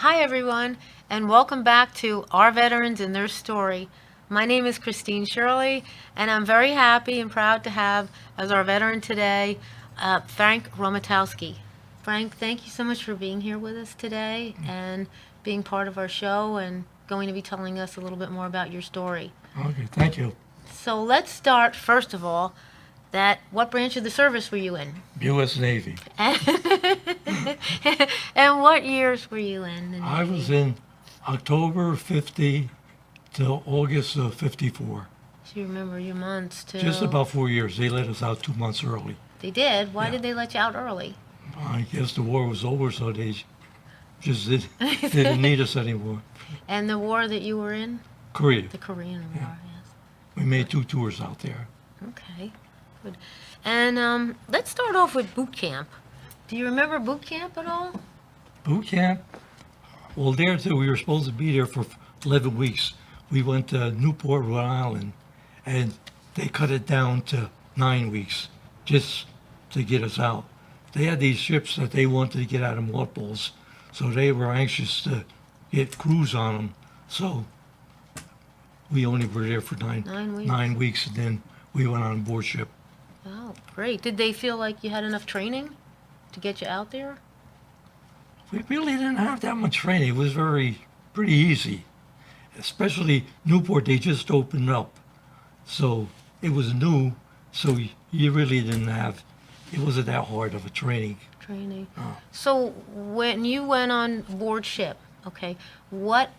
Hi, everyone, and welcome back to Our Veterans and Their Story. My name is Shirley, and I'm very happy and proud to have as our veteran today Frank Romatowski. Frank, thank you so much for being here with us today and being part of our show and going to be telling us a little bit more about your story. Okay, thank you. So let's start, first of all, that what branch of the service were you in? U.S. Navy. And what years were you in the Navy? I was in October 50 till August of 54. So you remember your months too? Just about 4 years. They let us out 2 months early. They did? Why Yeah. did they let you out early? I guess the war was over, so they just didn't need us anymore. And the war that you were in? Korea. The Korean War, Yeah. yes. We made 2 tours out there. Okay, good. And let's start off with boot camp. Do you remember boot camp at all? Boot camp. Well, there too, we were supposed to be there for 11 weeks. We went to Newport, Rhode Island, and they cut it down to 9 weeks just to get us out. They had these ships that they wanted to get out of mothballs, so they were anxious to get crews on them. So we only were there for 9 weeks. 9 weeks, and then we went on board ship. Oh, great. Did they feel like you had enough training to get you out there? We really didn't have that much training. It was pretty easy. Especially Newport, they just opened up. So it was new, so you really didn't have, it wasn't that hard of a training. Training. Oh. So when you went on board ship, okay, what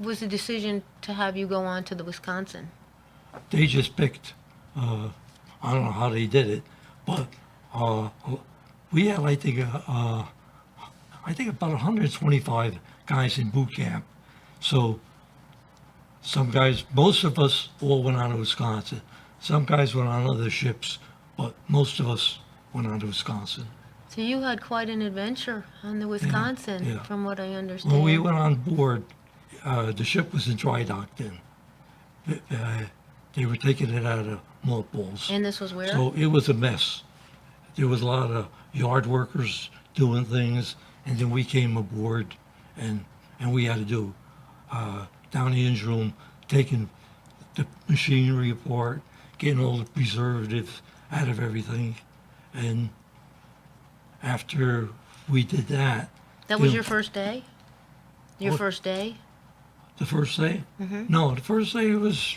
was the decision to have you go on to the Wisconsin? They just picked, I don't know how they did it, but we had, I think about 125 guys in boot camp. So some guys, most of us all went on to Wisconsin. Some guys went on other ships, but most of us went on to Wisconsin. So you had quite an adventure on the Wisconsin, yeah. from what I understand. When we went on board, the ship was in dry dock then. They were taking it out of mothballs. And this was where? So it was a mess. There was a lot of yard workers doing things, and then we came aboard, and we had to do down the engine room, taking the machinery apart, getting all the preservatives out of everything, and after we did that. That was then your first day? Your What? first day? The first day? Mm-hmm. No, the first day was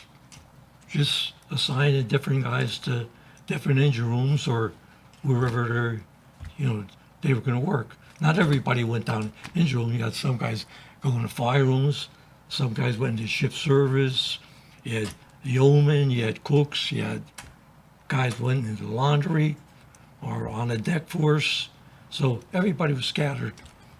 just assigning different guys to different engine rooms or wherever they were going to work. Not everybody went down engine room. You had some guys going to fire rooms. Some guys went into ship service. You had yeomen, you had cooks, you had guys went into laundry or on the deck force. So everybody was scattered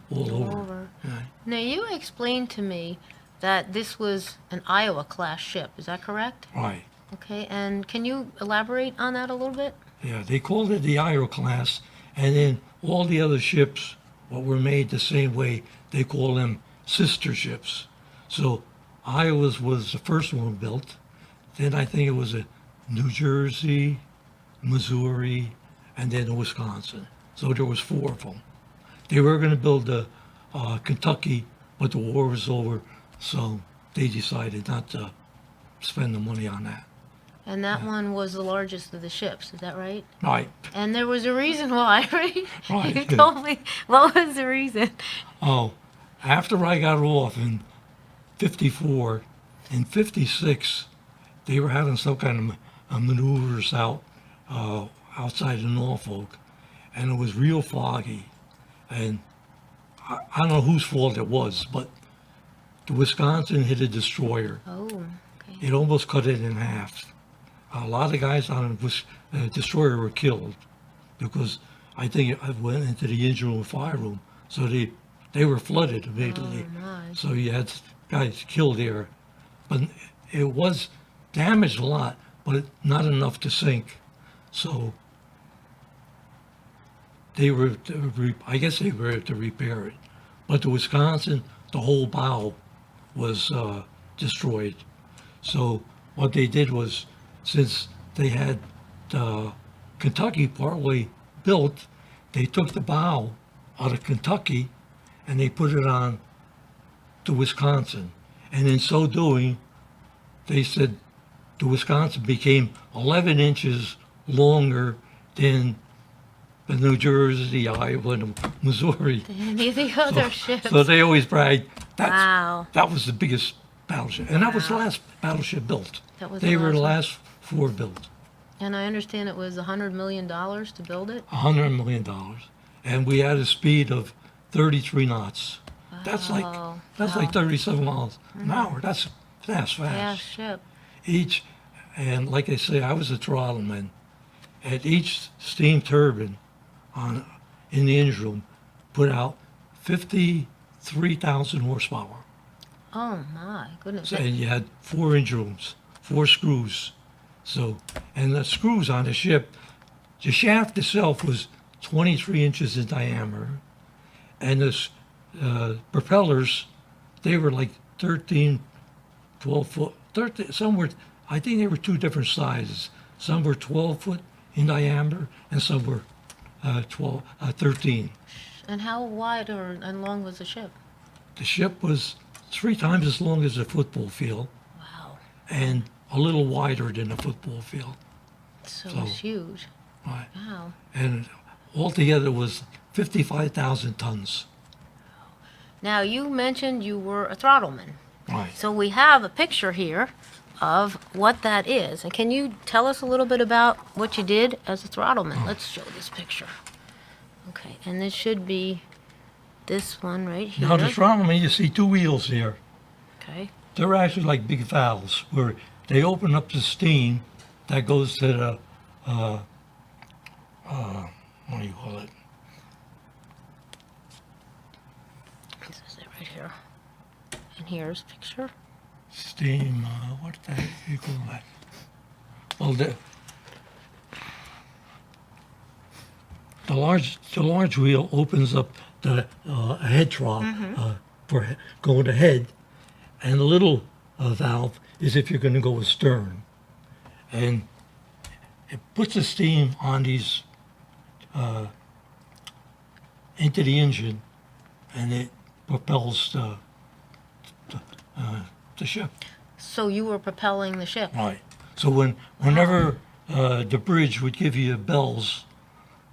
all over. Yeah. Now, you explained to me that this was an Iowa-class ship. Is that correct? Right. Okay, and can you elaborate on that a little bit? Yeah, they called it the Iowa class, and then all the other ships, what were made the same way, they call them sister ships. So Iowa's was the first one built. Then I think it was a New Jersey, Missouri, and then Wisconsin. So there was 4 of them. They were going to build the Kentucky, but the war was over, so they decided not to spend the money on that. And that one was the largest of the ships, is that right? Right. And there was a reason why, right? Right. You told me. What was the reason? Oh, after I got off in 54, in 56, they were having some kind of maneuvers outside of Norfolk, and it was real foggy. And I don't know whose fault it was, but the Wisconsin hit a destroyer. Oh, okay. It almost cut it in half. A lot of guys on the destroyer were killed because I think it went into the engine room, fire room, so they were flooded immediately. Oh, my. So you had guys killed there, but it was damaged a lot, but not enough to sink. So I guess they were to repair it. But the Wisconsin, the whole bow was destroyed. So what they did was, since they had Kentucky partly built, they took the bow out of Kentucky and they put it on to Wisconsin. And in so doing, they said the Wisconsin became 11 inches longer than the New Jersey, the Iowa, and the Missouri. Any of the other ships. So they always bragged, Wow. that was the biggest battleship. And that was the Wow. last battleship built. That was They the were the last last 4 built. And I understand it was $100 million to build it? $100 million. And we had a speed of 33 knots. That's like Wow. that's Wow. like 37 miles an hour. That's fast. Yeah, ship. Each, and like I say, I was a throttleman. At each steam turbine in the engine room put out 53,000 horsepower. Oh my goodness. And you had 4 engine rooms, 4 screws. So, and the screws on the ship, the shaft itself was 23 inches in diameter, and the propellers, they were like 13, 12 foot, 13, some were, I think they were 2 different sizes. Some were 12 foot in diameter, and some were 13. And how wide and long was the ship? The ship was 3 times as long as a football field, Wow. and a little wider than a football field. So So- it's huge. Right. Wow. And altogether was 55,000 tons. Now, you mentioned you were a throttleman. Right. So we have a picture here of what that is. And can you tell us a little bit about what you did as a throttleman? Let's show this picture. Okay, and this should be this one right here. Now the throttleman, you see 2 wheels here. Okay. They're actually like big valves where they open up the steam that goes to the, what do you call it? This is it right here. And here's a picture. Steam, what the heck do you call that? Well, the large wheel opens up the head trough for going ahead, and the little valve is if you're going to go astern, and it puts the steam on these into the engine, and it propels the ship. So you were propelling the ship. Right. So whenever the bridge would give you bells,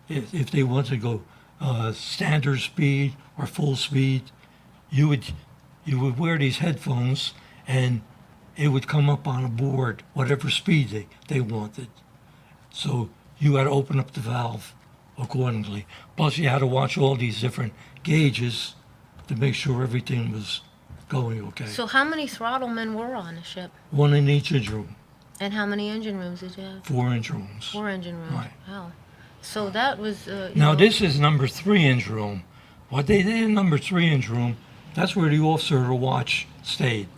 if they want to go standard speed or full speed, you would wear these headphones, and it would come up on a board whatever speed they wanted. So you had to open up the valve accordingly. Plus you had to watch all these different gauges to make sure everything was going okay. So how many throttlemen were on the ship? 1 in each engine room, And how many engine rooms did you have? 4 engine rooms. 4 engine rooms. Right. Wow. So that was. Now this is number 3 engine room. What they did in number 3 engine room, that's where the officer of the watch stayed.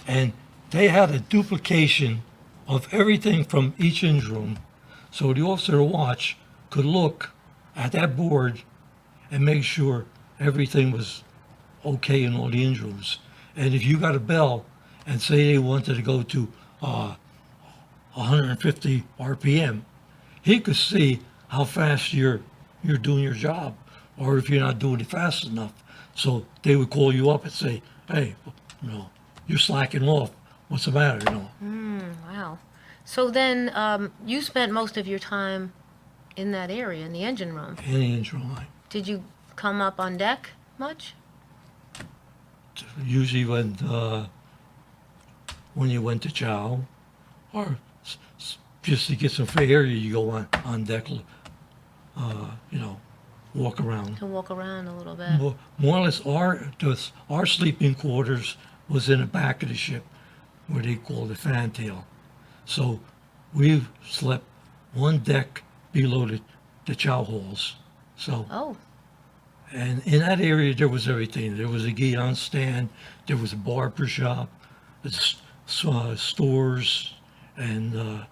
And they had a duplication of everything from each engine room. So the officer of the watch could look at that board and make sure everything was okay in all the engine rooms. And if you got a bell and say they wanted to go to 150 RPM, he could see how fast you're doing your job, or if you're not doing it fast enough. So they would call you up and say, "Hey, you're slacking off. What's the matter?" Wow. So then you spent most of your time in that area, in the engine room. In the engine room. Did you come up on deck much? Usually when you went to chow, or just to get some free air, you go on deck, walk around. To walk around a little bit. More or less, our sleeping quarters was in the back of the ship, where they called it fantail. So we slept 1 deck below the chow halls. So, Oh, and in that area there was everything. There was a guidon stand, there was a barber shop, stores, and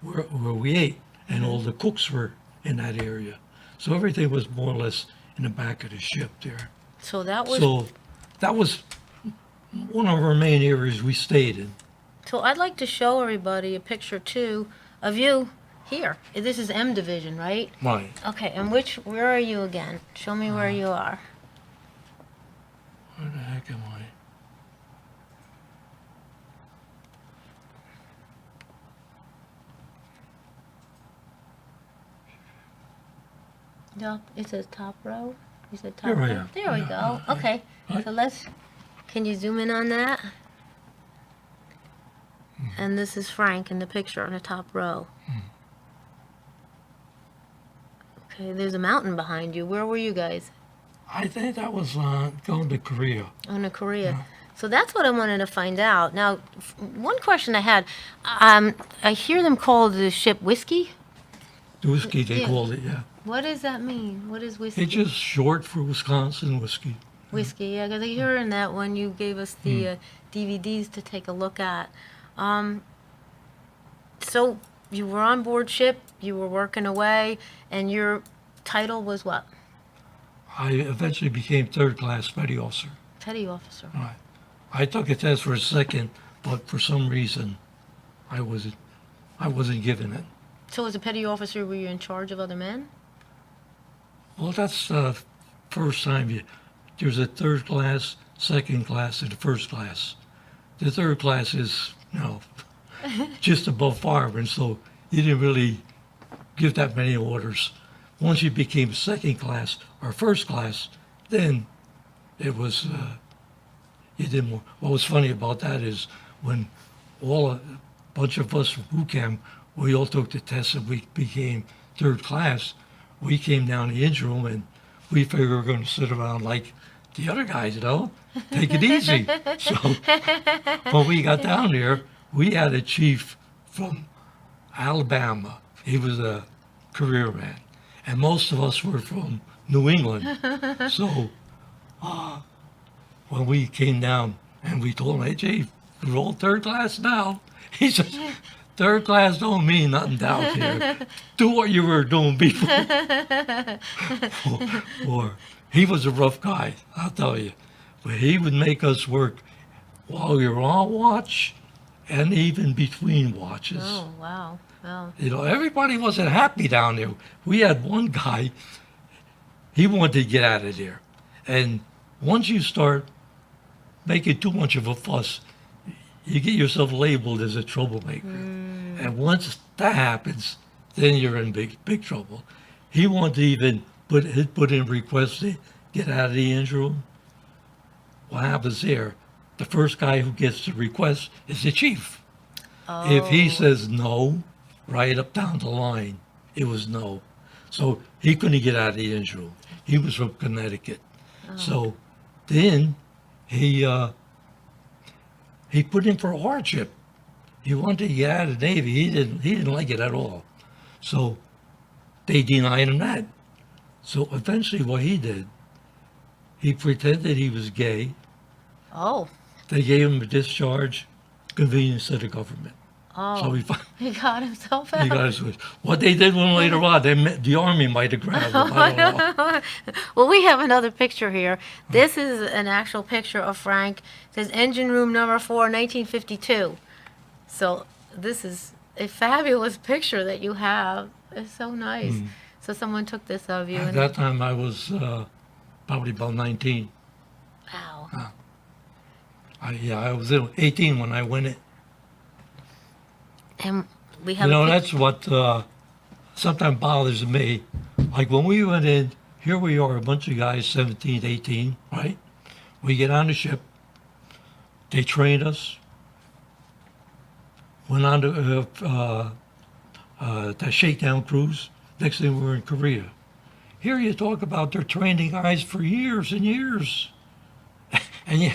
where we ate, and all the cooks were in that area. So everything was more or less in the back of the ship there. so that was. So that was one of our main areas we stayed in. So I'd like to show everybody a picture too of you here. This is M Division, right? Right. Okay, and where are you again? Show me where you are. Where the heck am I? Yup, it says top row. You said top Here I row. am. There we go. Okay. Right. So can you zoom in on that? And this is Frank in the picture on the top row. Okay, there's a mountain behind you. Where were you guys? I think that was going to Korea. On to Korea. Yeah. So that's what I wanted to find out. Now, one question I had, I hear them call the ship whiskey. The whiskey, they Yeah. called it, yeah. What does that mean? What is whiskey? It's just short for Wisconsin whiskey. Whiskey, yeah, because I heard that when you gave us the DVDs to take a look at. So you were on board ship, you were working away, and your title was what? I eventually became third-class petty officer. Petty officer. Right. I took a test for a second, but for some reason, I wasn't given it. So as a petty officer, were you in charge of other men? Well, that's the first time there's a third class, second class, and a first class. The third class is, just above fireman, so you didn't really give that many orders. Once you became second class or first class, then it was, you did more. What was funny about that is when a bunch of us from boot camp, we all took the test and we became third class, we came down to the engine room and we figured we were going to sit around like the other guys, take it easy. So when we got down there, we had a chief from Alabama. He was a career man. And most of us were from New England. So when we came down and we told him, hey, Chief, we're all third class now. He says, third class don't mean nothing down here. Do what you were doing before. or he was a rough guy, I'll tell you. But he would make us work while we were on watch and even between watches. Oh, wow. Wow. Everybody wasn't happy down there. We had one guy, he wanted to get out of there. And once you start making too much of a fuss, you get yourself labeled as a troublemaker. And once that happens, then you're in big trouble. He wanted to even put in requests to get out of the engine room. What happens there? The first guy who gets the request is the chief. Oh. If he says no, right up down the line, it was no. So he couldn't get out of the engine room. He was from Connecticut. So then he put in for hardship. He wanted to get out of the Navy. He didn't like it at all. So they denied him that. So eventually what he did, he pretended he was gay. Oh. They gave him a discharge, convenience to the government. Oh. So he got himself out. he got his wish. What they did when later on, the Army might have grabbed him. I don't know. Well, we have another picture here. This is an actual picture of Frank. It says engine room number 4, 1952. So this is a fabulous picture that you have. It's so nice. So someone took this of you. At that time, I was probably about 19. Wow. I was 18 when I went in. And we have That's what sometimes bothers me. Like when we went in, here we are, a bunch of guys, 17, 18, right? We get on the ship. They trained us. Went on to the shakedown cruise. Next thing we were in Korea. Here you talk about they're training guys for years and years. And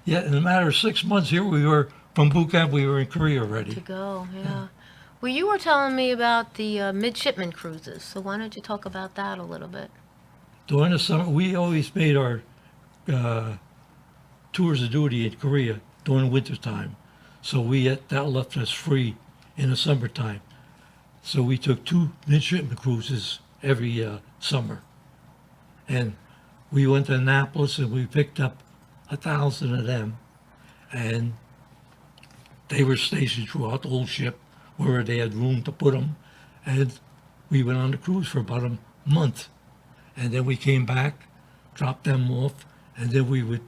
yet in a matter of 6 months, here we were from boot camp, we were in Korea already. to go, yeah. Well, you were telling me about the midshipman cruises, so why don't you talk about that a little bit? During the summer, we always made our tours of duty in Korea during winter time. So that left us free in the summertime. So we took 2 midshipman cruises every summer. And we went to Annapolis and we picked up 1,000 of them. And they were stationed throughout the whole ship where they had room to put them. And we went on the cruise for about a month. And then we came back, dropped them off, and then we would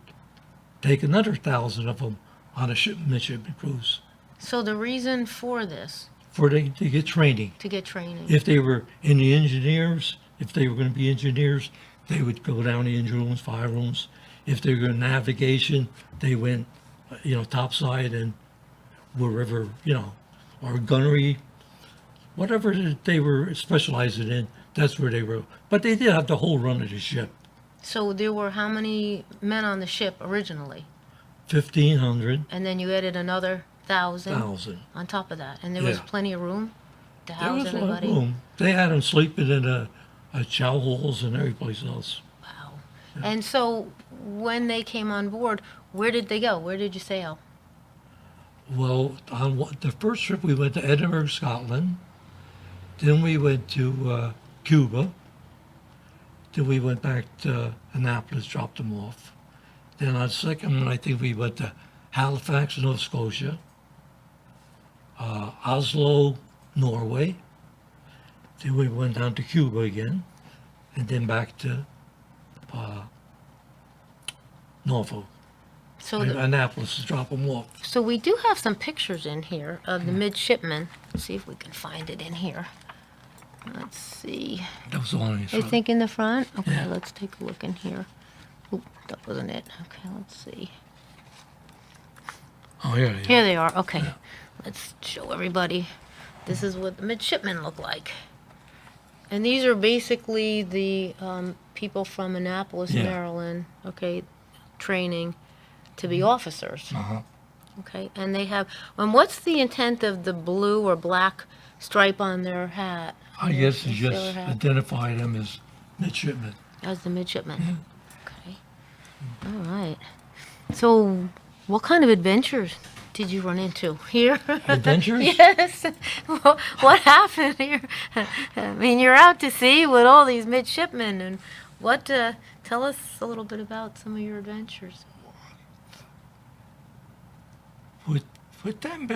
take another 1,000 of them on a midshipman cruise So the reason for this, to get training. to get training. If they were in the engineers, If they were going to be engineers, they would go down the engine rooms, fire rooms. If they were going to navigation, they went, topside and wherever, or gunnery, whatever they were specializing in, that's where they were. But they did have the whole run of the ship. So there were how many men on the ship originally? 1,500, And then you added another 1,000 1,000. on top of that. And there was Yeah. plenty of room to There house was a lot of everybody? room. They had them sleeping in chow halls and every place else. Wow. And so when they came on board, where did they go? Where did you sail? Well, on the first trip we went to Edinburgh, Scotland. Then we went to Cuba. Then we went back to Annapolis, dropped them off. Then on the second one, I think we went to Halifax, Nova Scotia, Oslo, Norway. Then we went down to Cuba again, and then back to Norfolk, So and the, Annapolis to drop them off. so we do have some pictures in here of the midshipmen. Let's see if we can find it in here. Let's see. That was the one in I front. think in the front? Okay, Yeah. let's take a look in here. Oop, that wasn't it. Okay, let's see. Oh, here they Here are. they are. Okay. Yeah. Let's show everybody. This is what the midshipmen look like. And these are basically the people from Annapolis, Yeah. Maryland, okay, training to be officers. Uh-huh. Okay, and they have, and what's the intent of the blue or black stripe on their hat? I guess The you sailor just hat? identify them as midshipmen. As the midshipmen. Okay. All right. So, what kind of adventures did you run into here? Adventures? Yes. What happened here? I mean, you're out to sea with all these midshipmen, and what? Tell us a little bit about some of your adventures. With them,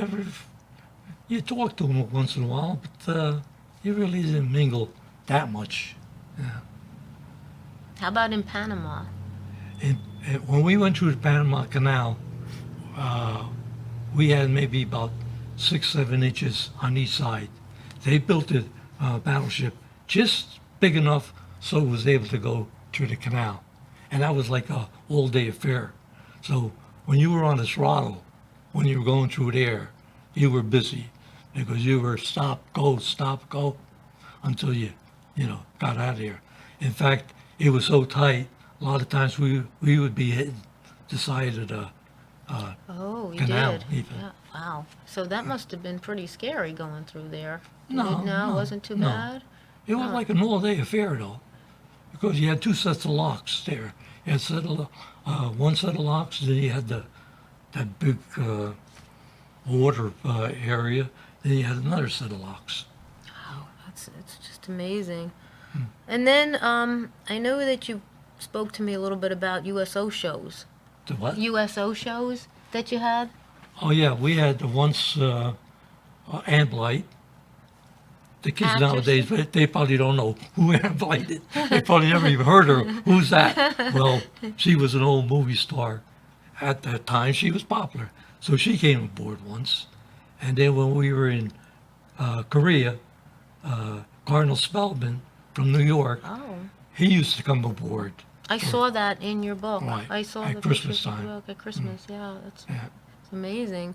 you talk to them once in a while, but you really didn't mingle that much. How about in Panama? And when we went through the Panama Canal, we had maybe about 6-7 inches on each side. They built a battleship just big enough so it was able to go through the canal, and that was like a all-day affair. So when you were on the throttle, when you were going through there, you were busy because you were stop, go until you got out of there. In fact, it was so tight, a lot of times we would be hitting the side of the Oh, you canal did. even. Yeah. Wow. So that must have been pretty scary going through there. No, it wasn't too no. bad. It was like an all-day affair, though, because you had two sets of locks there. You had one set of locks, then you had that big water area, then you had another set of locks. Wow, it's just amazing. And then I know that you spoke to me a little bit about USO shows. The what? USO shows that you had. Oh, yeah, we had the once Amblite. The kids Actors. nowadays, they probably don't know who Amblite is. They probably never even heard of her. Who's that? Well, she was an old movie star. At that time, she was popular. So she came aboard once. And then when we were in Korea, Cardinal Spellman from New York, Oh, he used to come aboard. I saw that in your book. Right, I saw at the Christmas pictures in time. your book at Christmas. Yeah, that's Yeah, it's amazing.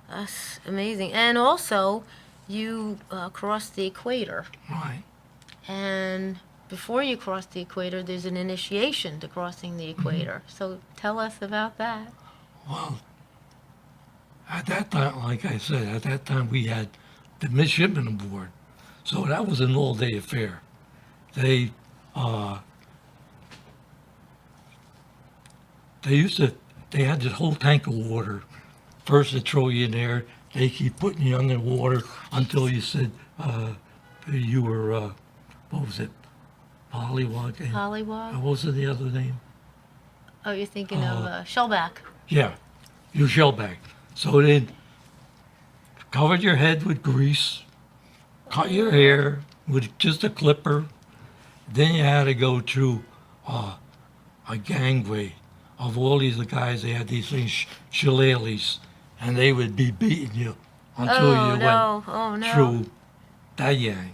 That's amazing. And also, you crossed the equator. right. And before you cross the equator, there's an initiation to crossing the equator. So tell us about that. Well, at that time, like I said, at that time we had the midshipmen aboard. So that was an all-day affair. They they had this whole tank of water. First they throw you in there, they keep putting you under water until you said you were, what was it, Pollywog? And, Pollywog? what was the other name? Oh, you're thinking of shellback. Yeah, your shellback. So then covered your head with grease, cut your hair with just a clipper. Then you had to go through a gangway of all these guys. They had these things, shillelaghs, and they would be beating you until Oh, you no. went Oh, no. through that yang.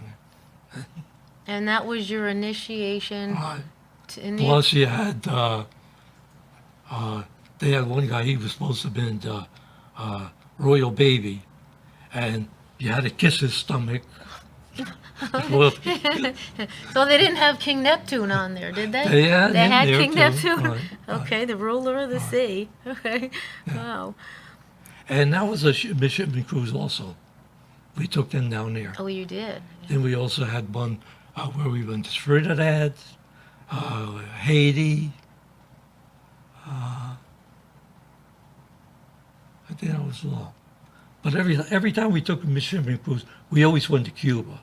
And that was your initiation Right. in the... Plus, you had they had one guy. He was supposed to have been the royal baby, and you had to kiss his stomach. Well, So they didn't have King Neptune on there, did they? they had They him had there King too. Neptune? Right, right. Okay, the ruler of the Right. sea. Okay, wow. And that was a midshipman cruise also. We took them down there. Oh, you did? Then we also had one where we went to Trinidad, Haiti. I think that was all. But every time we took a midshipman cruise, we always went to Cuba.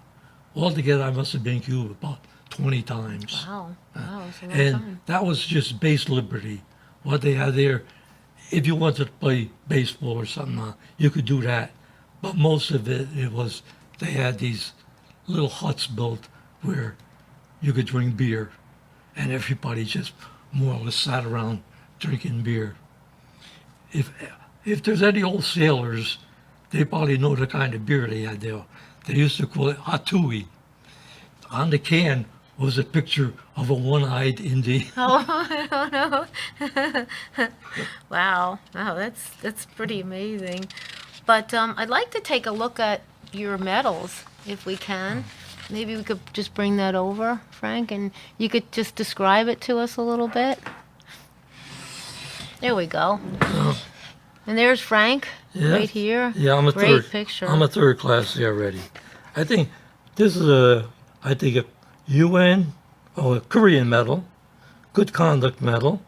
Altogether, I must have been in Cuba about 20 times. Wow, wow, it's a long And time. that was just base liberty. What they had there, if you wanted to play baseball or something, you could do that. But most of it was they had these little huts built where you could drink beer, and everybody just more or less sat around drinking beer. If there's any old sailors, they probably know the kind of beer they had there. They used to call it Hatui. On the can was a picture of a one-eyed Indian. Oh, I don't know. Wow, wow, that's pretty amazing. But I'd like to take a look at your medals, if we can. Maybe we could just bring that over, Frank, and you could just describe it to us a little bit. There we go. And there's Frank, Yeah. right here. Yeah, I'm a Great third. picture. I'm a third class there already. I think this is a UN or a Korean medal, good conduct medal.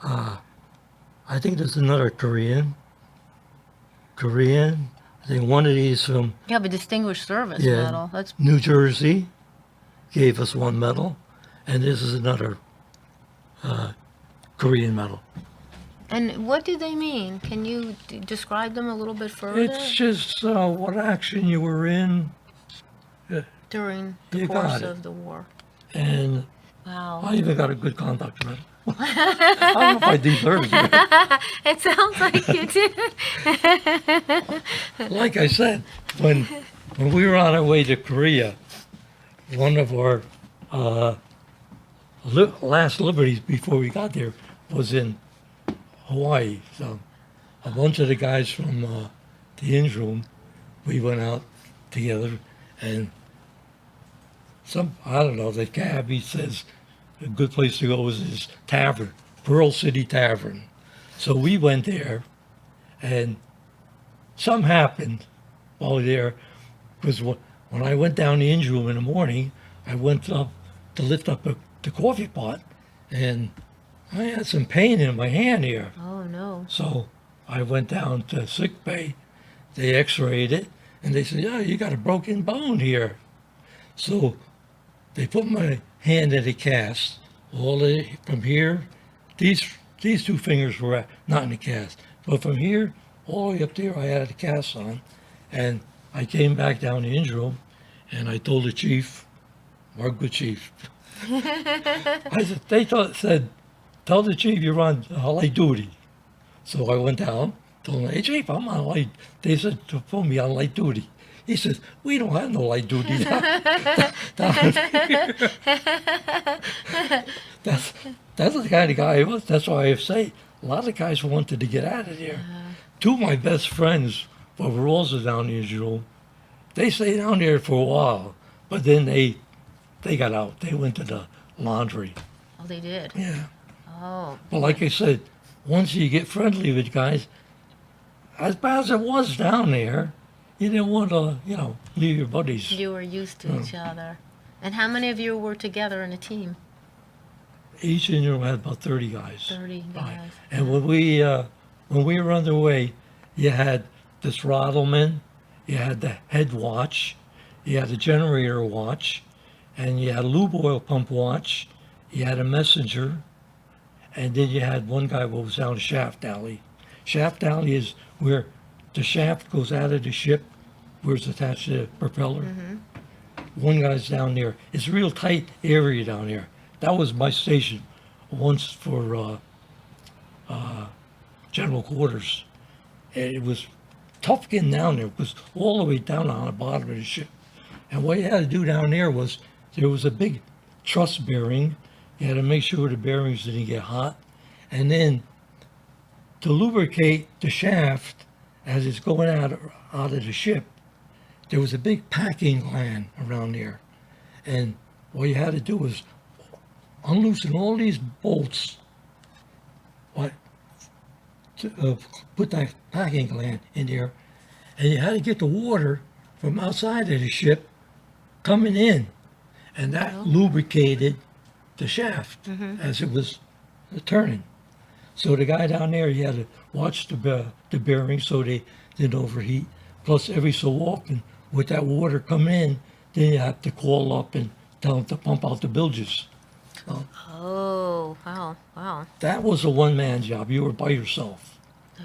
I think there's another Korean. I think one of these from You have a distinguished service Yeah. medal. That's New Jersey gave us one medal, and this is another Korean medal. And what do they mean? Can you describe them a little bit further It's just what action you were in, during the You course got it. of the war? and Wow. I even got a good conduct medal. I don't know if I deserved it. It sounds like you did. Like I said, when we were on our way to Korea, one of our last liberties before we got there was in Hawaii. So a bunch of the guys from the Inns room, we went out together, and I don't know, the cabbie says a good place to go is this tavern, Pearl City Tavern. So we went there, and something happened while we were there, because when I went down the engine room in the morning, I went up to lift up the coffee pot, and I had some pain in my hand here. Oh no. So I went down to sick bay. They x-rayed it, and they said, "Yeah, you got a broken bone here." So they put my hand in a cast. From here, these two fingers were not in the cast, but from here all the way up there, I had a cast on, and I came back down the engine room, and I told the chief, our good chief, I said, said, "Tell the chief you're on light duty." So I went down, told him, "Hey chief, I'm on light." They said to put me on light duty. He says, "We don't have no light duty down here." That's the kind of guy he was. That's why I say a lot of guys wanted to get out of there. Two of my best friends were also down the engine room. They stayed down there for a while, but then they got out. They went to the laundry. Oh, they did. Yeah. Oh. But like I said, once you get friendly with guys, as bad as it was down there, you didn't want to, leave your buddies. You were used to each other. And how many of you were together in a team? Each engine room had about 30 guys. 30 guys. And when we were underway, you had the throttleman, you had the head watch, you had the generator watch, and you had a lube oil pump watch, you had a messenger, and then you had one guy who was down the shaft alley. Shaft alley is where the shaft goes out of the ship, where it's attached to the propeller. One guy's down there. It's a real tight area down there. That was my station once for general quarters. And it was tough getting down there because all the way down on the bottom of the ship, And what you had to do down there was a big truss bearing. You had to make sure the bearings didn't get hot. And then to lubricate the shaft as it's going out of the ship, there was a big packing gland around there. And what you had to do was unloosen all these bolts, what, put that packing gland in there, and you had to get the water from outside of the ship coming in, and that lubricated the shaft as it was turning. So the guy down there, he had to watch the bearings so they didn't overheat. Plus, every so often, with that water coming in, then you have to call up and tell them to pump out the bilges. Oh, wow. That was a one-man job. You were by yourself.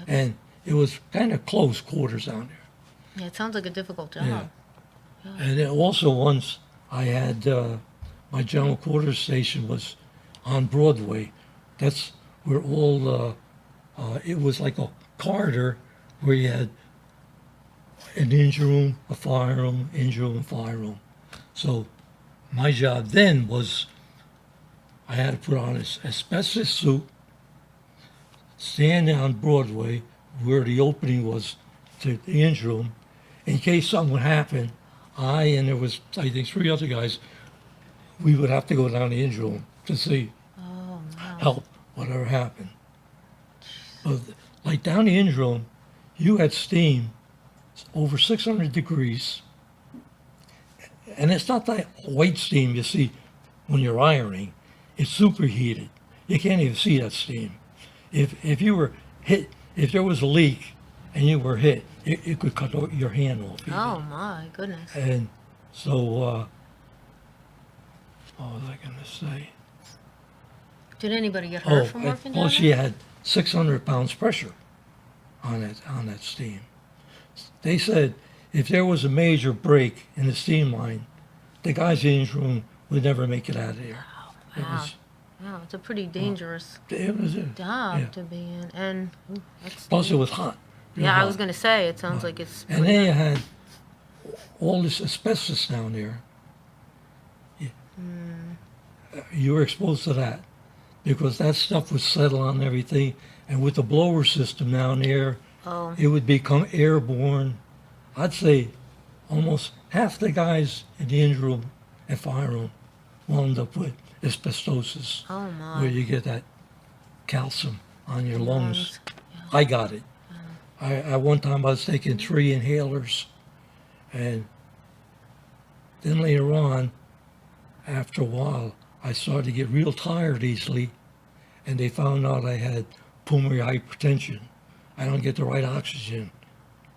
And it was kind of close quarters down there. Yeah, it sounds like a difficult job. Yeah. And then also once I had my general quarters station was on Broadway. That's where all, it was like a corridor where you had an engine room, a fire room, engine room, and fire room. So my job then was I had to put on an asbestos suit, stand on Broadway where the opening was to the engine room. In case something would happen, and there was, I think, 3 other guys, we would have to go down the engine room to see help, whatever happened. But like down the engine room, you had steam over 600 degrees, and it's not that white steam you see when you're ironing. It's superheated. You can't even see that steam. If you were hit, if there was a leak and you were hit, it could cut your hand off. Even. Oh my goodness. And so, what was I going to say? Did anybody get hurt from working down plus there? you had 600 pounds pressure on that steam. They said if there was a major break in the steam line, the guys in the engine room would never make it out of there. Wow. Wow, it's a pretty dangerous It was job yeah. to be in. And that's Plus it was hot. real yeah, I hot. was going to say, it sounds like it's And then you had all this asbestos down there. You were exposed to that because that stuff would settle on everything. And with the blower system down there, it would become airborne. I'd say almost half the guys in the engine room and fire room wound up with asbestosis, oh my. where you get that calcium on your lungs. Yeah. I got it. I one time I was taking 3 inhalers, and then later on, after a while, I started to get real tired easily, and they found out I had pulmonary hypertension. I don't get the right oxygen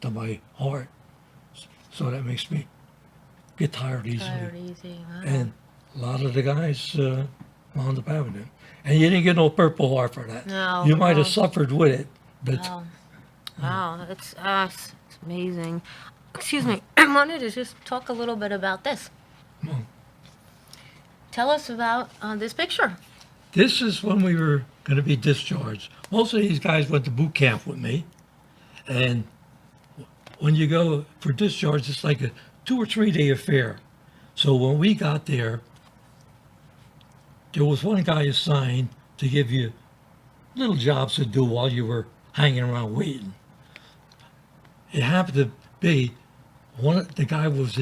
to my heart, so that makes me get tired easily. Tired easy. Wow. And a lot of the guys wound up having it. And you didn't get no Purple Heart for that. No, You might no. have suffered with it, but Wow. Wow, it's amazing. Excuse me, I wanted to just talk a little bit about this. Well, Tell us about this picture. this is when we were going to be discharged. Most of these guys went to boot camp with me. And when you go for discharge, it's like a 2 or 3 day affair. So when we got there was one guy assigned to give you little jobs to do while you were hanging around waiting. It happened to be the guy was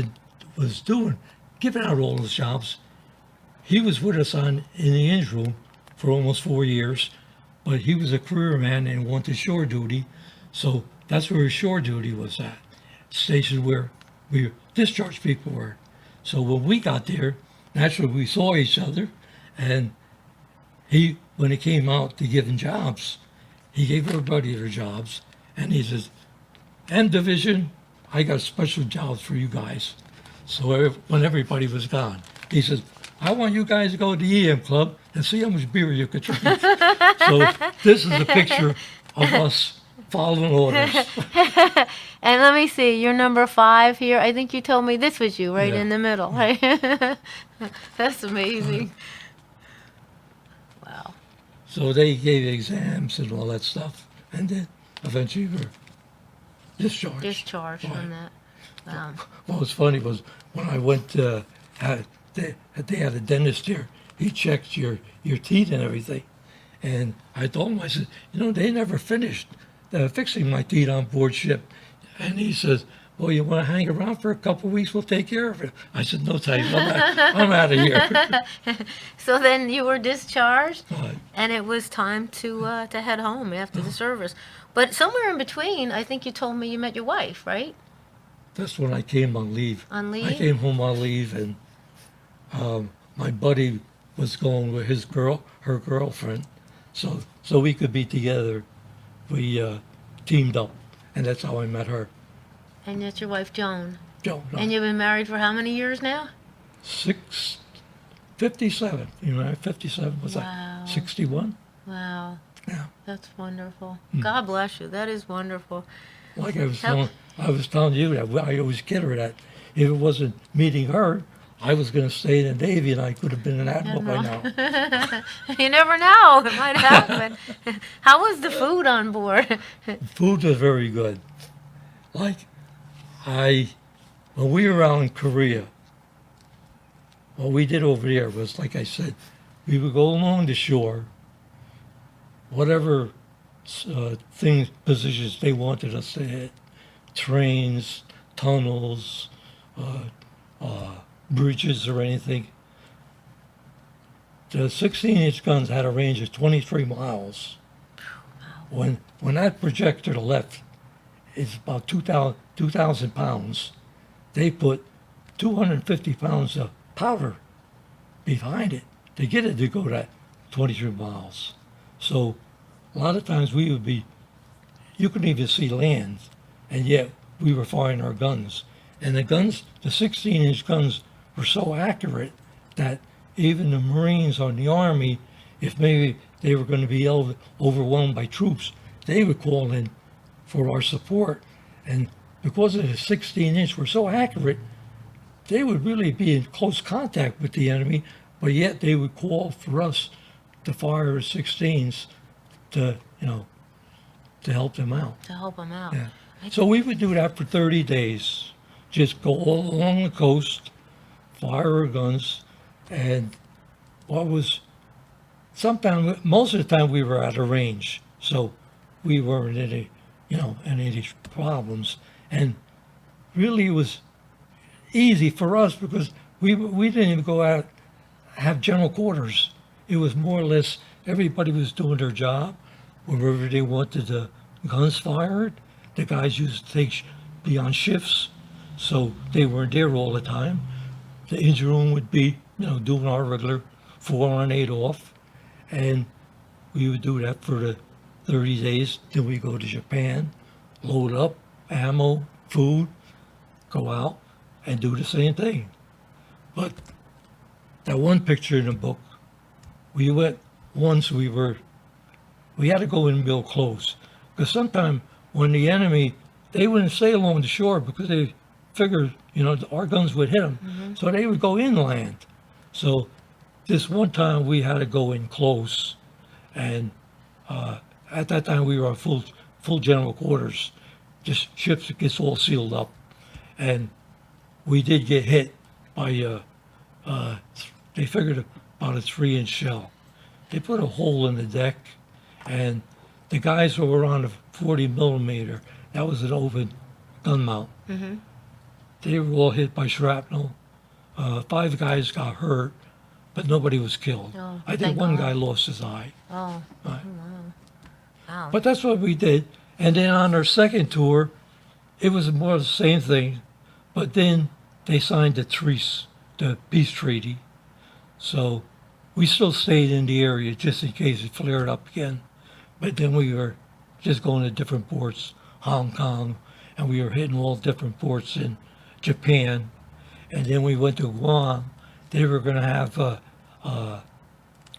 giving out all those jobs. He was with us in the engine room for almost 4 years, but he was a career man and wanted shore duty, so that's where his shore duty was at, station where we discharged people were. So when we got there, naturally we saw each other, and when it came out to giving jobs, he gave everybody their jobs, and he says, M Division, I got special jobs for you guys. So when everybody was gone, he says, I want you guys to go to the EM Club and see how much beer you could drink. So this is a picture of us following orders. And let me see, you're number 5 here. I think you told me this was you right Yeah. in the middle, right? That's amazing. Wow. So they gave exams and all that stuff, and then eventually we were discharged. Discharged Right. from that. Wow. What was funny was when I went, they had a dentist here. He checked your teeth and everything. And I told him, I said, they never finished fixing my teeth on board ship. And he says, well, you want to hang around for a couple of weeks? We'll take care of it. I said, no thanks. I'm out of here. So then you were discharged, Right. and it was time to head home after the service. But somewhere in between, I think you told me you met your wife, right? That's when I came on leave. On leave? I came home on leave, and my buddy was going with her girlfriend, so we could be together. We teamed up, and that's how I met her. And that's your wife, Joan. Joe, And you've been married for how many years now? 57. 57 was Wow. that 61? Wow. Yeah. That's wonderful. God bless you. That is wonderful. Like I was How- telling you that I always kid her that if it wasn't meeting her, I was going to stay in the Navy and I could have been an admiral by now. You never know. It might happen. How was the food on board? Food was very good. Like when we were out in Korea, what we did over there was, like I said, we would go along the shore, whatever positions they wanted us to hit, trains, tunnels, bridges or anything. The 16-inch guns had a range of 23 miles. When that projector to left is about 2,000 pounds, they put 250 pounds of powder behind it to get it to go that 23 miles. So a lot of times you couldn't even see land, and yet we were firing our guns. And the 16-inch guns were so accurate that even the Marines or the Army, if maybe they were going to be overwhelmed by troops, they would call in for our support. And because of the 16-inch were so accurate, they would really be in close contact with the enemy, but yet they would call for us to fire 16s to help them out. To help them out. Yeah. So we would do that for 30 days. Just go all along the coast, fire our guns, and most of the time we were out of range, so we weren't in any problems. And really it was easy for us because we didn't even go out have general quarters. It was more or less everybody was doing their job. Wherever they wanted the guns fired, the guys used to be on shifts, so they weren't there all the time. The engine room would be, doing our regular 4 on 8 off, and we would do that for the 30 days. Then we go to Japan, load up ammo, food, go out and do the same thing. But that one picture in the book, we went once. We had to go in real close because sometimes when the enemy, they wouldn't stay along the shore because they figured, our guns would hit them. Mm-hmm. So they would go inland. So this one time we had to go in close, and at that time we were on full general quarters, just ships that gets all sealed up, and we did get hit by they figured about a 3-inch shell. They put a hole in the deck, and the guys who were on a 40 millimeter, that was an open gun mount. Mm-hmm. They were all hit by shrapnel. 5 guys got hurt, but nobody was killed. Oh, I think thank one God. guy lost his eye. Oh, Right. wow. But that's what we did. And then on our second tour, it was more of the same thing, but then they signed the peace treaty. So we still stayed in the area just in case it flared up again. But then we were just going to different ports, Hong Kong, and we were hitting all different ports in Japan. And then we went to Guam. They were going to have a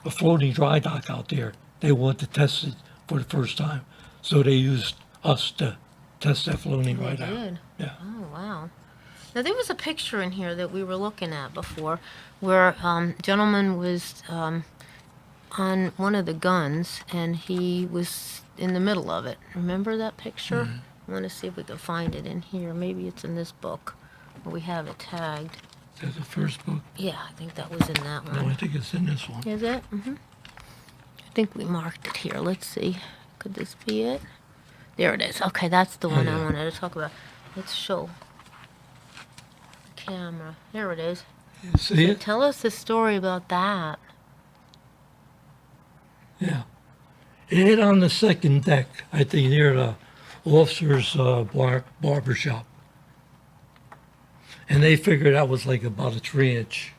floating dry dock out there. They wanted to test it for the first time. So they used us to test that floating dry dock. did? Yeah. Oh, wow. Now, there was a picture in here that we were looking at before where a gentleman was on one of the guns, and he was in the middle of it. Remember that picture? I want to see if we can find it in here. Maybe it's in this book where we have it tagged. Is that the first book? Yeah, I think that was in that No, I one. think it's in this one. Is it? I think we marked it here. Let's see. Could this be it? There it is. Okay, that's the one I yeah. wanted to talk about. Let's show the camera. There it is. You see it? Tell us the story about that. Yeah. It hit on the second deck, I think, near the officer's barber shop. And they figured that was like about a 3-inch.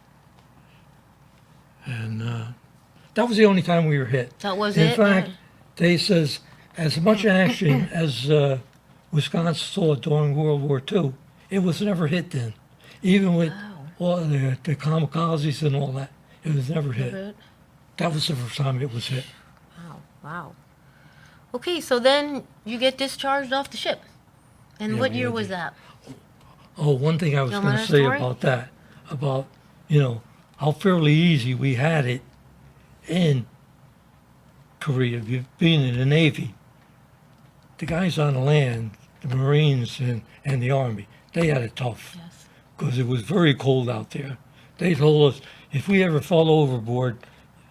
And that was the only time we were hit. That was In it? fact, they says as much action as Wisconsin saw during World War II, it was never hit then. Even with all the kamikazes and all that, it was never hit. Never hit? That was the first time it was hit. Wow, wow. Okay, so then you get discharged off the ship. And Yeah, what we year had was to- that? Oh, one thing I was You going want to a say story? about that, about, how fairly easy we had it in Korea, being in the Navy. The guys on the land, the Marines and the Army, they had it tough Yes. because it was very cold out there. They told us if we ever fell overboard,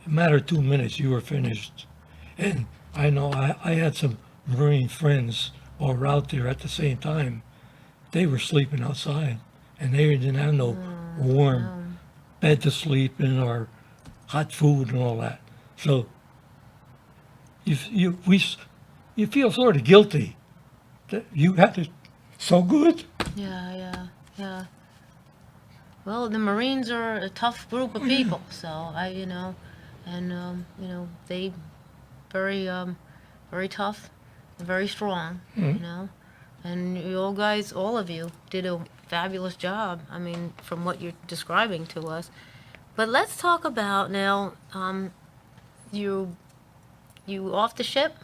a matter of 2 minutes, you were finished. And I know I had some Marine friends who were out there at the same time. They were sleeping outside, and they didn't have no warm bed to sleep in or hot food and all that. So you feel sort of guilty that you had it so good. Yeah. Well, the Marines are a tough group of people, so they very tough, very strong, and you all guys, all of you, did a fabulous job. I mean, from what you're describing to us. But let's talk about now. You off the ship,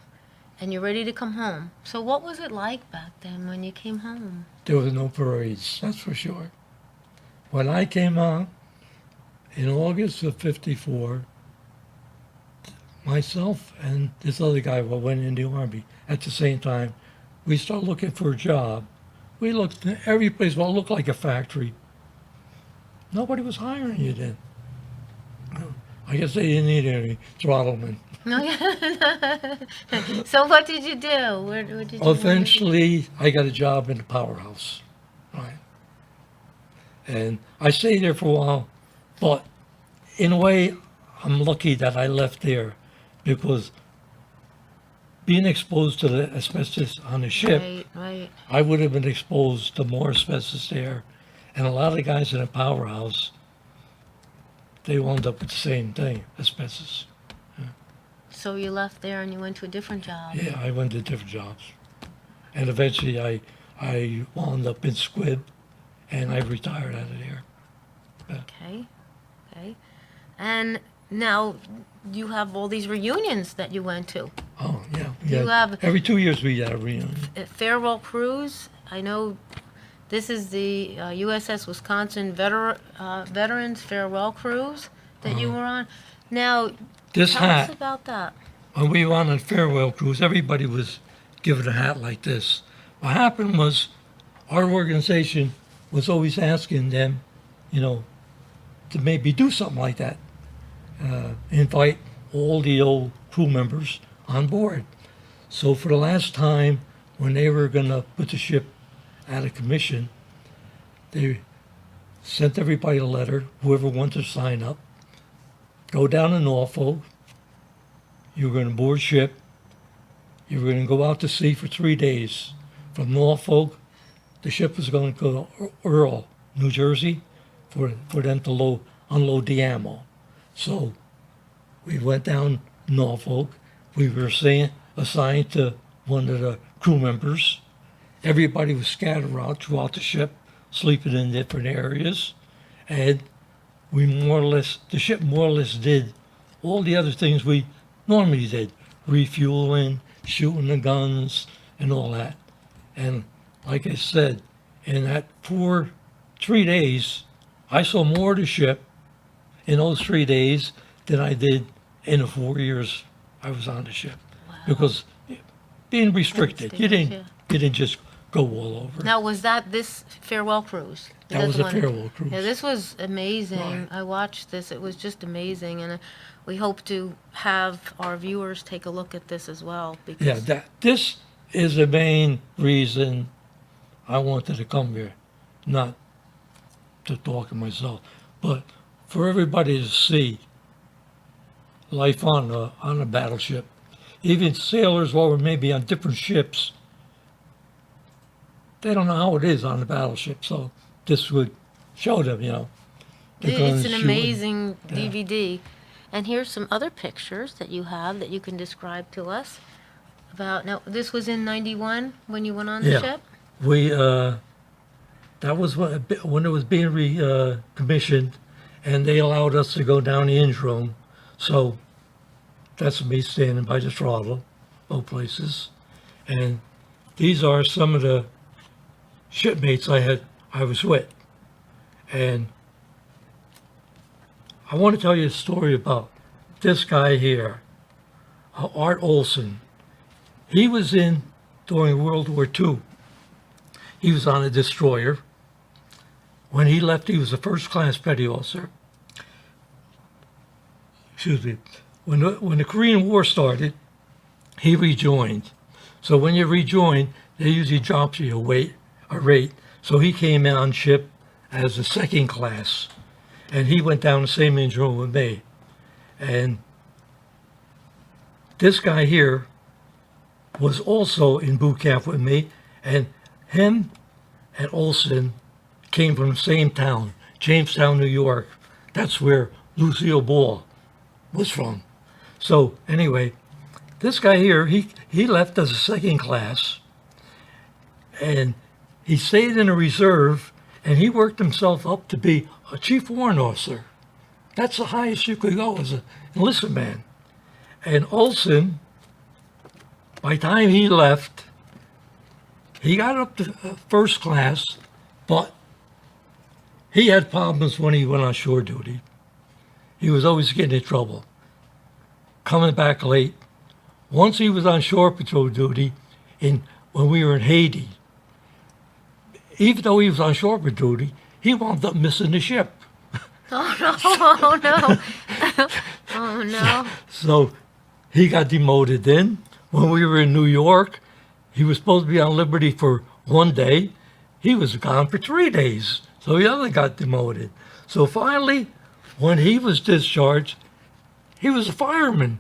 and you're ready to come home. So what was it like back then when you came home? There was no parades, that's for sure. When I came out in August of '54, myself and this other guy who went in the Army at the same time, we started looking for a job. We looked at every place, well, it looked like a factory. Nobody was hiring you then. I guess they didn't need any throttlemen. No, yeah. So what did you do? Where did you? Eventually, I got a job in the powerhouse, right? And I stayed there for a while, but in a way, I'm lucky that I left there because being exposed to the asbestos on the ship, Right. I would have been exposed to more asbestos there. And a lot of the guys in the powerhouse, they wound up with the same thing, asbestos. So you left there and you went to a different job. Yeah, I went to different jobs. And eventually I wound up in Squib, and I retired out of there. Okay. And now you have all these reunions that you went to. Oh, yeah. You have- Every 2 years we had a reunion. Farewell cruise. I know this is the USS Wisconsin Veterans Farewell Cruise that you were on. Now, This tell us hat, about that. when we went on a farewell cruise, everybody was given a hat like this. What happened was our organization was always asking them, to maybe do something like that. Invite all the old crew members on board. So for the last time, when they were going to put the ship out of commission, they sent everybody a letter, whoever wanted to sign up, go down to Norfolk, you were going to board ship, you were going to go out to sea for 3 days. From Norfolk, the ship was going to go to Earl, New Jersey, for them to unload the ammo. So we went down Norfolk. We were assigned to one of the crew members. Everybody was scattered around throughout the ship, sleeping in different areas. And the ship more or less did all the other things we normally did, refueling, shooting the guns, and all that. And like I said, in that 3 days, I saw more of the ship in those 3 days than I did in the 4 years I was on the ship. Wow. Because being restricted, you didn't You didn't just go all over. Now, was that this farewell cruise? That was the a one- farewell cruise. Yeah, this was amazing. Right. I watched this. It was just amazing, and we hope to have our viewers take a look at this as well. Because Yeah, this is the main reason I wanted to come here, not to talk to myself, but for everybody to see life on a battleship. Even sailors, while we're maybe on different ships, they don't know how it is on the battleship. So this would show them, the it's guns an shooting. amazing Yeah. DVD. And here's some other pictures that you have that you can describe to us about. Now, this was in '91 when you went on the Yeah. ship. We that was when it was being commissioned, and they allowed us to go down the engine room. So that's me standing by the throttle, both places, and these are some of the shipmates I was with, and I want to tell you a story about this guy here, Art Olson. He was in during World War II. He was on a destroyer. When he left, he was a first-class petty officer. Excuse me. When the Korean War started, he rejoined. So when you rejoin, they usually drop you a rate. So he came on ship as a second class, and he went down the same engine room with me. And this guy here was also in boot camp with me, and him and Olson came from the same town, Jamestown, New York. That's where Lucille Ball was from. So anyway, this guy here, he left as a second class, and he stayed in a reserve, and he worked himself up to be a chief warrant officer. That's the highest you could go as an enlisted man. And Olson, by the time he left, he got up to first class, but he had problems when he went on shore duty. He was always getting in trouble, coming back late. Once he was on shore patrol duty when we were in Haiti. Even though he was on shore patrol duty, he wound up missing the ship. Oh no! Oh no! Oh no! So he got demoted then. When we were in New York, he was supposed to be on liberty for 1 day. He was gone for 3 days. So the other got demoted. So finally, when he was discharged, he was a fireman.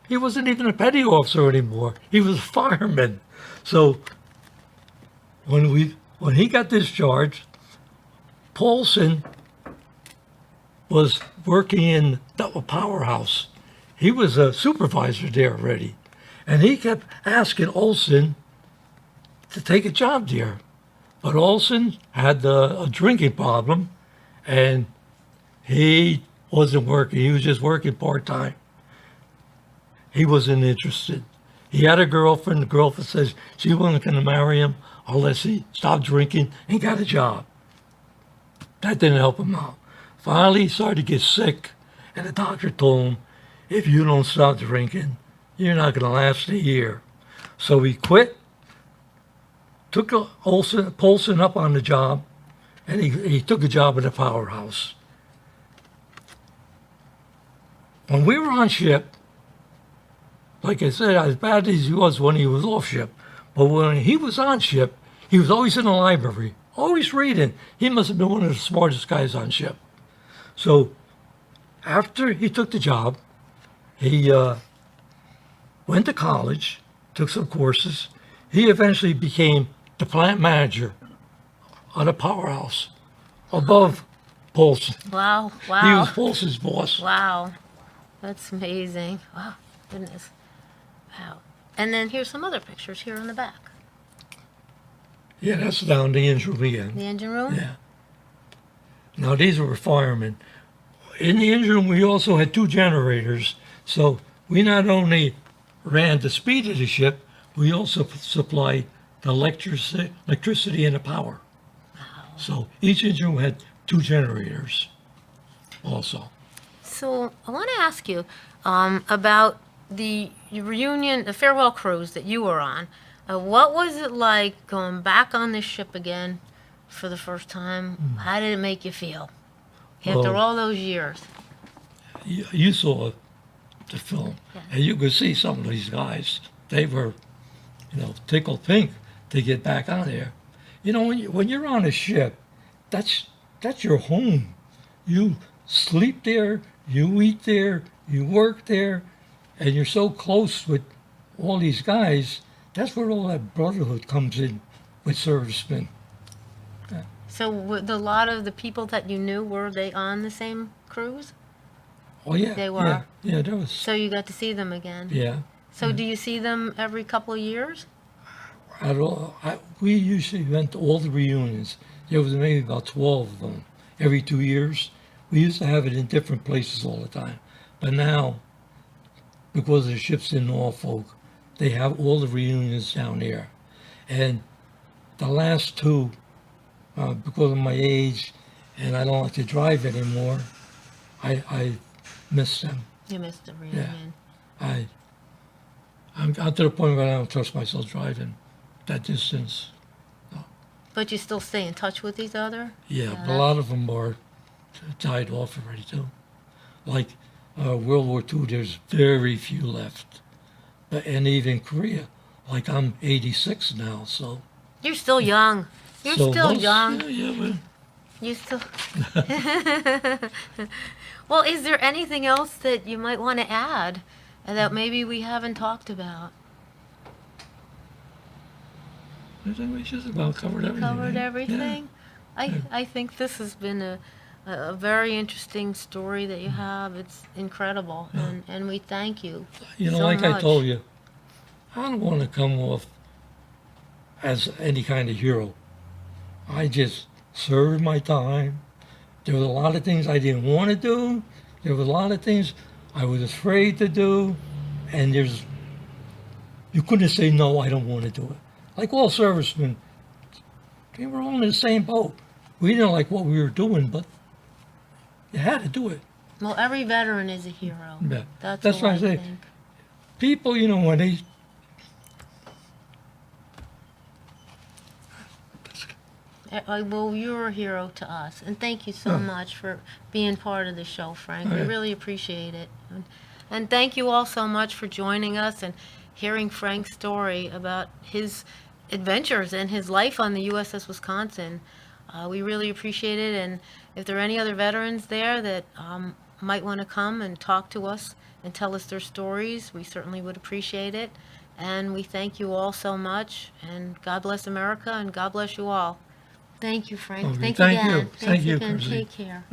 He wasn't even a petty officer anymore. He was a fireman. So when he got discharged, Paulson was working in the powerhouse. He was a supervisor there already. And he kept asking Olson to take a job there. But Olson had a drinking problem, and he wasn't working. He was just working part-time. He wasn't interested. He had a girlfriend. The girlfriend says she wasn't going to marry him unless he stopped drinking and got a job. That didn't help him out. Finally, he started to get sick, and the doctor told him, if you don't stop drinking, you're not going to last a year. So he quit, took Paulson up on the job, and he took a job at a powerhouse. When we were on ship, like I said, as bad as he was when he was off ship, but when he was on ship, he was always in the library, always reading. He must have been one of the smartest guys on ship. So after he took the job, he went to college, took some courses. He eventually became the plant manager on a powerhouse above Paulson. Wow! He Wow! was Paulson's boss. Wow! That's amazing. Wow! Goodness! Wow! And then here's some other pictures here on the back. Yeah, that's down the engine room again. The engine room. Yeah. Now these were firemen. In the engine room, we also had 2 generators. So we not only ran the speed of the ship, we also supplied the electricity and the power. Wow. So each engine room had 2 generators also. So I want to ask you about the reunion, the farewell cruise that you were on. What was it like going back on this ship again for the first time? How did it make you feel after Well, all those years? you saw the film, Yeah. and you could see some of these guys. They were, tickled pink to get back on there. When you're on a ship, that's your home. You sleep there, you eat there, you work there, and you're so close with all these guys. That's where all that brotherhood comes in with servicemen. So, with a lot of the people that you knew, were they on the same cruise? Oh yeah, They were. yeah. There was, So you got to see them again. yeah. So do you see them every couple of years? We usually went to all the reunions. There was maybe about 12 of them every 2 years. We used to have it in different places all the time. But now, because the ship's in Norfolk, they have all the reunions down there. And the last two, because of my age and I don't like to drive anymore, I miss them. You missed the reunion. I'm got to the point where I don't trust myself driving that distance. But you still stay in touch with each other? Yeah, Yeah, but a lot of them are died off already too. Like World War II, there's very few left. And even Korea, like I'm 86 now, so. You're still young. You're so still most- young. Yeah, but You still. Well, is there anything else that you might want to add that maybe we haven't talked about? I think we just about covered everything. Covered eh? everything? I think this has been a very interesting story that you have. It's incredible, and we thank you. Yeah. so Like I much. told you, I don't want to come off as any kind of hero. I just served my time. There were a lot of things I didn't want to do. There were a lot of things I was afraid to do. And you couldn't say, no, I don't want to do it. Like all servicemen, they were all in the same boat. We didn't like what we were doing, but you had to do it. Well, every veteran is a hero. Yeah. That's That's what what I I say. think. People, when they Well, you're a hero to us, and thank you so much for being part of the show, Frank. We Okay. really appreciate it. And thank you all so much for joining us and hearing Frank's story about his adventures and his life on the USS Wisconsin. We really appreciate it, and if there are any other veterans there that might want to come and talk to us and tell us their stories, we certainly would appreciate it. And we thank you all so much, and God bless America, and God bless you all. Thank you, Frank. Okay, Thank thank again. you. Thank you, again. Chrissy. Take care.